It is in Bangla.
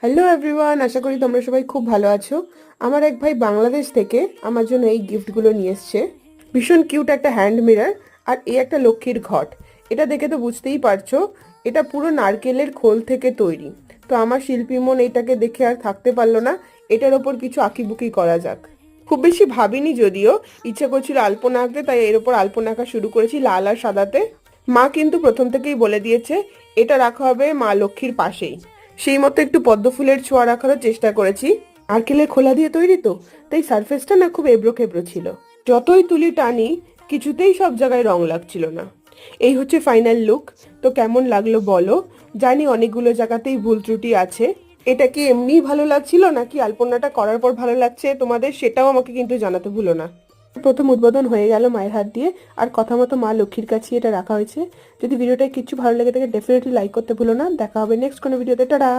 হ্যালো এভরিওয়ান, আশা করি তোমরা সবাই খুব ভালো আছো। আমার এক ভাই বাংলাদেশ থেকে আমার জন্য এই গিফটগুলো নিয়ে এসছে। ভীষণ কিউট একটা হ্যান্ড মিরর, আর এই একটা লক্ষ্মীর ঘট। এটা দেখে তো বুঝতেই পারছো এটা পুরো নারকেলের খোল থেকে তৈরি। তো আমার শিল্পী মন এটাকে দেখে আর থাকতে পারলো না, এটার ওপর কিছু আঁকিবুকি করা যাক। খুব বেশি ভাবিনি, যদিও ইচ্ছা করছিল আলপনা আঁকতে, তাই এর ওপর আলপনা আঁকা শুরু করেছি লাল আর সাদাতে। মা কিন্তু প্রথম থেকেই বলে দিয়েছে এটা রাখা হবে মা লক্ষ্মীর পাশেই। সেই মতো একটু পদ্ম ফুলের ছোঁয়া রাখারও চেষ্টা করেছি। নারকেলের খোলা দিয়ে তৈরি তো, তাই সারফেসটা না খুব এবড়ো খেবড়ো ছিল। যতই তুলি টানি কিছুতেই সব জায়গায় রং লাগছিল না। এই হচ্ছে ফাইনাল লুক। তো কেমন লাগলো বলো। জানি অনেকগুলো জায়গাতেই ভুল ত্রুটি আছে। এটা কি এমনিই ভালো লাগছিল নাকি আলপনাটা করার পর ভালো লাগছে তোমাদের, সেটাও আমাকে কিন্তু জানাতে ভুলো না। প্রথম উদ্বোধন হয়ে গেল মায়ের হাত দিয়ে, আর কথা মতো মা লক্ষ্মীর কাছে এটা রাখা হয়েছে। যদি ভিডিওটা কিছু ভালো লেগে থাকে ডেফিনেটলি লাইক করতে ভুলো না। দেখা হবে নেক্সট কোনো ভিডিওতে। টাটা।